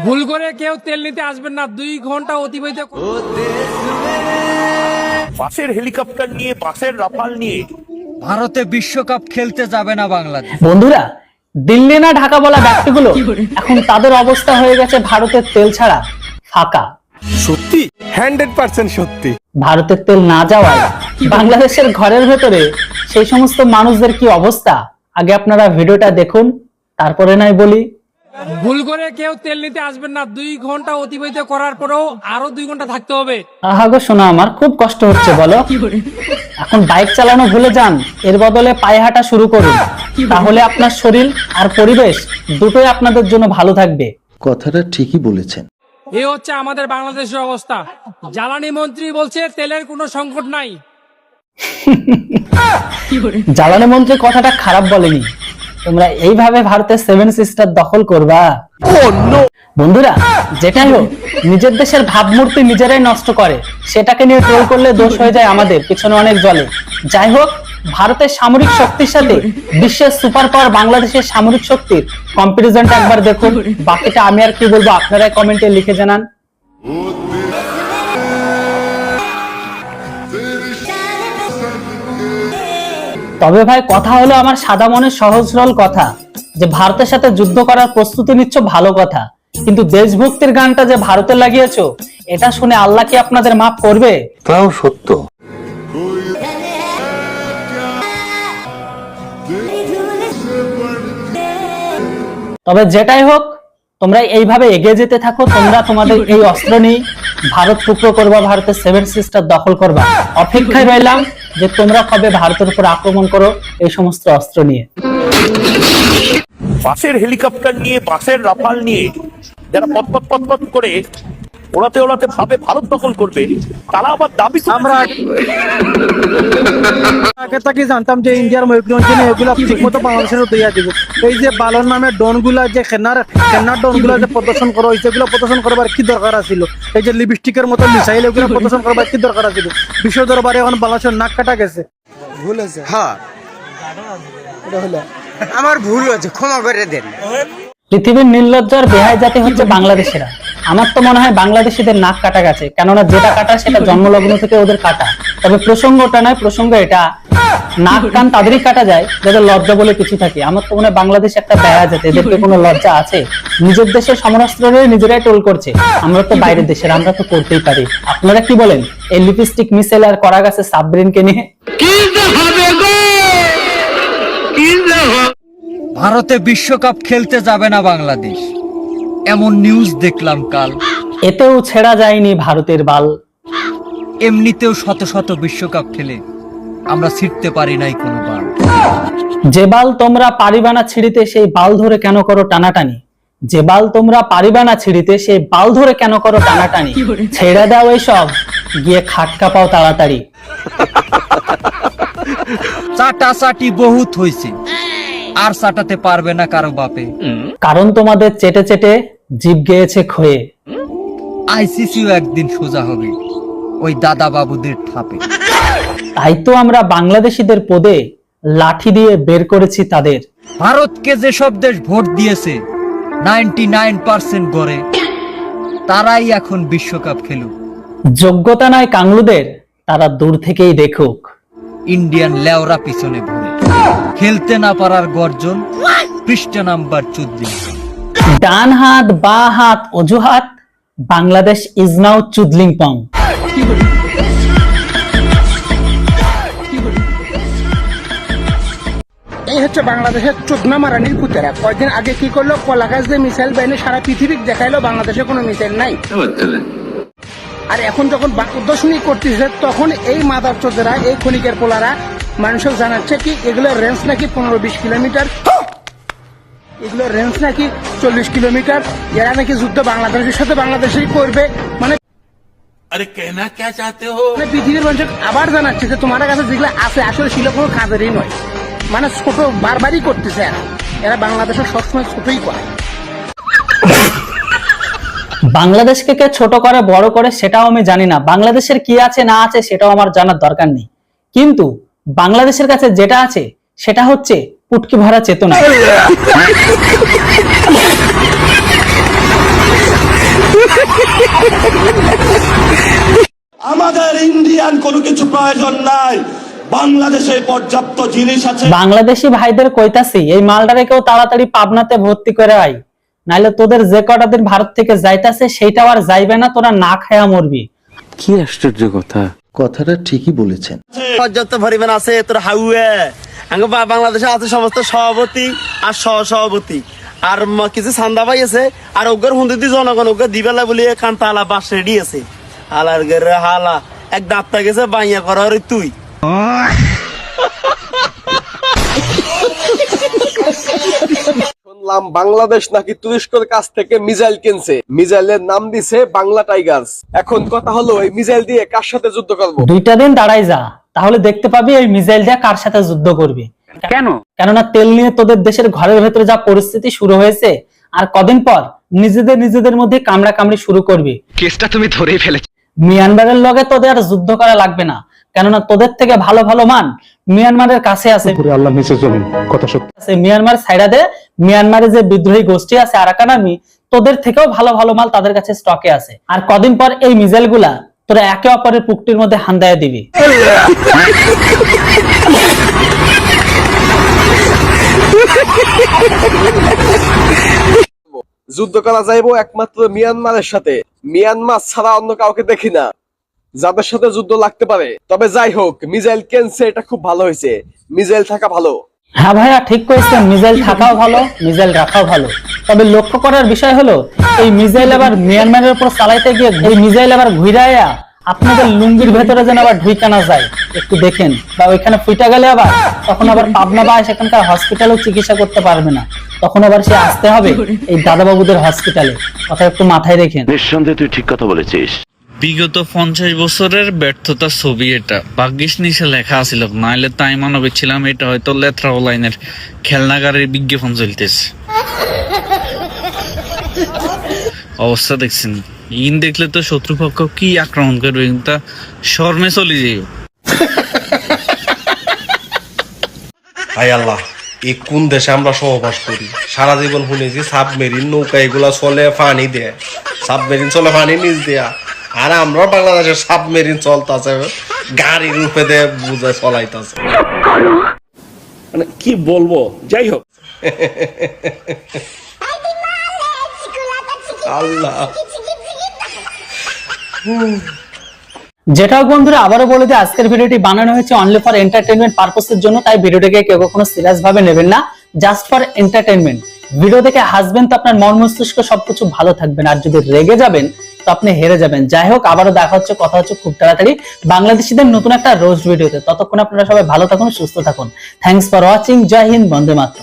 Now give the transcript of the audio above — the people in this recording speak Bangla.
ভুল করে কেউ তেল নিতে আসবেন না, 2 ঘন্টা অতিবাহিত বাসের হেলিকপ্টার নিয়ে, বাসের রাফাল নিয়ে ভারতে বিশ্বকাপ খেলতে যাবে না বাংলাদেশ। বন্ধুরা, দিল্লি না ঢাকা বলা ব্যক্তিগুলো এখন তাদের অবস্থা হয়ে গেছে ভারতের তেল ছাড়া ফাঁকা। সত্যি 100% সত্যি। ভারতের তেল না যাওয়ায় বাংলাদেশের ঘরের ভেতরে সেই সমস্ত মানুষদের কি অবস্থা, আগে আপনারা ভিডিওটা দেখুন, তারপরে নাই বলি। ভুল করে কেউ তেল নিতে আসবেন না, 2 ঘন্টা অতিবাহিত করার পরেও আরো 2 ঘন্টা থাকতে হবে। আহা গো শোনা, আমার খুব কষ্ট হচ্ছে বলো। এখন বাইক চালানো ভুলে যান, এর বদলে পায়ে হাঁটা শুরু করুন, তাহলে আপনার শরীর আর পরিবেশ দুটোই আপনাদের জন্য ভালো থাকবে। কথাটা ঠিকই বলেছেন। এই হচ্ছে আমাদের বাংলাদেশের অবস্থা। জ্বালানি মন্ত্রী বলছে তেলের কোনো সংকট নাই। জ্বালানি মন্ত্রী কথাটা খারাপ বলেনি, তোমরা এইভাবে ভারতের 7 সিস্টার দখল করবা। বন্ধুরা, যেটাই হোক, নিজের দেশের ভাবমূর্তি নিজেরাই নষ্ট করে, সেটাকে নিয়ে ট্রোল করলে দোষ হয়ে যায় আমাদের, পিছনে অনেক জলে। যাই হোক, ভারতের সামরিক শক্তির সাথে বিশ্বের সুপার পাওয়ার বাংলাদেশের সামরিক শক্তির কম্পারিজনটা একবার দেখুন। বাকিটা আমি আর কি বলবো, আপনারাই কমেন্টে লিখে জানান। তবে ভাই, কথা হলো আমার সাদা মনের সহজ সরল কথা, যে ভারতের সাথে যুদ্ধ করার প্রস্তুতি নিচ্ছ ভালো কথা, কিন্তু দেশভক্তির গানটা যে ভারতে লাগিয়েছো, এটা শুনে আল্লাহ কি আপনাদের মাফ করবে? তাও সত্য। তবে যেটাই হোক, তোমরা এইভাবে এগিয়ে যেতে থাকো, তোমরা তোমাদের এই অস্ত্র নিয়ে ভারত টুকরো করবা, ভারতের 7 সিস্টার দখল করবা। অপেক্ষায় রইলাম যে তোমরা কবে ভারতের উপর আক্রমণ করো এই সমস্ত অস্ত্র নিয়ে। বাসের হেলিকপ্টার নিয়ে, বাসের রাফাল নিয়ে যারা পথ করে ওড়াতে ওড়াতে ভাবে ভারত দখল করবে, তারা আবার দাবি আমরা আগে থেকে জানতাম যে ইন্ডিয়ার ময়ূরভঞ্জনে এগুলা ঠিকমতো বাংলাদেশের দিয়া দিব। এই যে বালন নামের ডনগুলা, যে খেনার ডনগুলা যে প্রদর্শন করা হয়েছে, এগুলো প্রদর্শন করবার কি দরকার ছিল? এই যে লিপস্টিকের মতো মিসাইল, এগুলো প্রদর্শন করবার কি দরকার ছিল? বিশ্ব দরবারে এখন বাংলাদেশের নাক কাটা গেছে। ভুল আছে, হ্যাঁ আমার ভুল হয়েছে, ক্ষমা করে দেন। পৃথিবীর নির্লজ্জার বেহায় জাতি হচ্ছে বাংলাদেশিরা। আমার তো মনে হয় বাংলাদেশিদের নাক কাটা গেছে, কেননা যেটা কাটা সেটা জন্মলগ্ন থেকে ওদের কাটা। তবে প্রসঙ্গটা নয়, প্রসঙ্গ এটা, নাক কান তাদেরই কাটা যায় যাদের লজ্জা বলে কিছু থাকে। আমার তো মনে হয় বাংলাদেশ একটা বেহায় জাতি, এদেরকে কোনো লজ্জা আছে? নিজের দেশের সমরাস্ত্র নিয়ে নিজেরাই টোল করছে, আমরা তো বাইরের দেশের, আমরা তো করতেই পারি। আপনারা কি বলেন এই লিপস্টিক মিসাইল আর করা গেছে সাবমেরিনকে নিয়ে? ভারতে বিশ্বকাপ খেলতে যাবে না বাংলাদেশ, এমন নিউজ দেখলাম কাল। এতেও ছেড়া যায়নি ভারতের বাল। এমনিতেও শত শত বিশ্বকাপ খেলে আমরা ছিটতে পারি নাই কোনো বার। যে বাল তোমরা পারিবা না ছিড়িতে, সেই বাল ধরে কেন করো টানাটানি? যে বাল তোমরা পারিবা না ছিড়িতে, সেই বাল ধরে কেন করো টানাটানি? ছেড়ে দাও এইসব, গিয়ে খাটকা পাও তাড়াতাড়ি। চাটাচাটি বহুত হয়েছে, আর চাটাতে পারবে না কারো বাপে, কারণ তোমাদের চেটে চেটে জিভ গেয়েছে ক্ষয়ে। আইসিসিও একদিন সোজা হবে ওই দাদা বাবুদের ঠাপে। তাই তো আমরা বাংলাদেশিদের পদে লাঠি দিয়ে বের করেছি তাদের। ভারতকে যেসব দেশ ভোট দিয়েছে 99% গড়ে, তারাই এখন বিশ্বকাপ খেলুক। যোগ্যতা নয় কাংলুদের, তারা দূর থেকেই দেখুক। ইন্ডিয়ান লেওরা পিছনে ঘুরে, খেলতে না পারার গর্জন, পৃষ্ঠা নাম্বার 14। ডান হাত বা হাত অজুহাত, বাংলাদেশ ইজ নাও চুদলিং পং। এই হচ্ছে বাংলাদেশের চোদনা মারানির পুতেরা। কয়েকদিন আগে কি করলো, কলা গাছ দিয়ে মিসাইল বাইনে সারা পৃথিবীকে দেখাইলো বাংলাদেশে কোনো মিসাইল নাই। আর এখন যখন প্রদর্শনী করতেছে, তখন এই মাদার চোদেরা, এই খনিকের পোলারা মানুষকে জানাচ্ছে কি এগুলোর রেঞ্জ নাকি 15-20 কিলোমিটার, এগুলোর রেঞ্জ নাকি 40 কিলোমিটার। এরা নাকি যুদ্ধ বাংলাদেশের সাথে বাংলাদেশই করবে। মানে পৃথিবীর মানুষ আবার জানাচ্ছে যে তোমার কাছে যেগুলো আছে আসলে ছিল কোনো কাজেরই নয়। মানে ছোট বারবারই করতেছে এরা বাংলাদেশের সবসময় ছোটই করে। বাংলাদেশকে কে ছোট করে বড় করে সেটাও আমি জানি না, বাংলাদেশের কি আছে না আছে সেটাও আমার জানার দরকার নেই, কিন্তু বাংলাদেশের কাছে যেটা আছে সেটা হচ্ছে পুটকি ভরা চেতনা। আমাদের ইন্ডিয়ান কোনো কিছু প্রয়োজন নাই, বাংলাদেশে পর্যাপ্ত জিনিস আছে। বাংলাদেশি ভাইদের কইতাছি এই মালটারে কেউ তাড়াতাড়ি পাবনাতে ভর্তি করে আই, নাইলে তোদের যে কটা দিন ভারত থেকে যাইতাছে সেইটাও আর যাইবে না, তোরা না খায়া মরবি। কি আশ্চর্য কথা, কথাটা ঠিকই বলেছেন। পর্যাপ্ত পরিমাণ আছে তোর হাউয়ে বাংলাদেশে আছে সমস্ত সভাপতি আর সহসভাপতি আর কিছু সান্দা ভাই আছে আর ওগর হুন্দি জনগণ ওগর দিবেলা বলি কান্তালা বাস রেডি আছে হালার গেরে হালা এক দাঁতটা গেছে বাইয়া করার তুই। শুনলাম বাংলাদেশ নাকি তুরস্কের কাছ থেকে মিসাইল কিনছে, মিসাইলের নাম দিছে বাংলা টাইগার্স। এখন কথা হলো এই মিসাইল দিয়ে কার সাথে যুদ্ধ করবো? 2টা দিন দাঁড়াই যা, তাহলে দেখতে পাবি এই মিসাইল দিয়ে কার সাথে যুদ্ধ করবি। কেন? কেননা তেল নিয়ে তোদের দেশের ঘরের ভেতরে যা পরিস্থিতি শুরু হয়েছে, আর কদিন পর নিজেদের মধ্যে কামড়া কামড়ি শুরু করবি। কেসটা তুমি ধরেই ফেলেছ। মিয়ানমারের লগে তোদের আর যুদ্ধ করা লাগবে না, কেননা তোদের থেকে ভালো ভালো মান মিয়ানমারের কাছে আছে। আল্লাহ নিচে জমিন, কথা সত্যি। মিয়ানমার সাইডা দে, মিয়ানমারে যে বিদ্রোহী গোষ্ঠী আছে আরাকান আর্মি, তোদের থেকেও ভালো ভালো মাল তাদের কাছে স্টকে আছে। আর কদিন পর এই মিসাইল গুলা তোরা একে অপরের পুকটির মধ্যে হান্দায় দিবি। যুদ্ধ করা যাইবো একমাত্র মিয়ানমারের সাথে, মিয়ানমার ছাড়া অন্য কাউকে দেখি না যাদের সাথে যুদ্ধ লাগতে পারে। তবে যাই হোক, মিসাইল কেনছে এটা খুব ভালো হয়েছে, মিসাইল থাকা ভালো। হ্যাঁ ভাইয়া ঠিক কইছেন, মিসাইল থাকাও ভালো, মিসাইল রাখাও ভালো। তবে লক্ষ্য করার বিষয় হলো এই মিসাইল আবার মিয়ানমারের উপর চালাইতে গিয়ে এই মিসাইল আবার ঘুরাইয়া আপনাদের লুঙ্গির ভেতরে যেন আবার ঢুইকা না যায়, একটু দেখেন। বা ওইখানে ফুইটা গেলে আবার তখন আবার পাবনা বা সেখানকার হসপিটালেও চিকিৎসা করতে পারবে না, তখন আবার সে আসতে হবে এই দাদাবাবুদের হসপিটালে। কথা একটু মাথায় রেখেন। নিঃসন্দেহে তুই ঠিক কথা বলেছিস। বিগত 50 বছরের ব্যর্থতার ছবি এটা, ভাগ্যিস নিচে লেখা আছিল, নাইলে তাই মানবে ছিলাম এটা হয়তো লেত্রা লাইনের খেলনাগারের বিজ্ঞাপন চলতেছে। অবস্থা দেখছেন, ইন দেখলে তো শত্রুপক্ষ কি আক্রমণ করবে, কিন্তু শর্মে চলে যাই। হায় আল্লাহ, এই কোন দেশে আমরা সহবাস করি? সারা জীবন শুনেছি সাবমেরিন নৌকা এগুলা চলে পানি দেয়, সাবমেরিন চলে পানি নিচ দেয়া, আর আমরা বাংলাদেশের সাবমেরিন চলতেছে গাড়ির রূপে দিয়ে বুঝে চলাইতেছে। মানে কি বলবো, যাই হোক। আল্লাহ যেটা বন্ধুরা আবারও বলে দিই, আজকের ভিডিওটি বানানো হয়েছে অনলি ফর এন্টারটেইনমেন্ট পারপোসের জন্য, তাই ভিডিওটাকে কেউ কখনো সিরিয়াস ভাবে নেবেন না, জাস্ট ফর এন্টারটেইনমেন্ট। ভিডিও দেখে হাসবেন তো আপনার মন মস্তিষ্ক সবকিছু ভালো থাকবেন, আর যদি রেগে যাবেন তো আপনি হেরে যাবেন। যাই হোক, আবারও দেখা হচ্ছে, কথা হচ্ছে খুব তাড়াতাড়ি বাংলাদেশিদের নতুন একটা রোস্ট ভিডিওতে। ততক্ষণ আপনারা সবাই ভালো থাকুন, সুস্থ থাকুন। Thanks for watching. জয় হিন্দ, বন্দে মাতরম।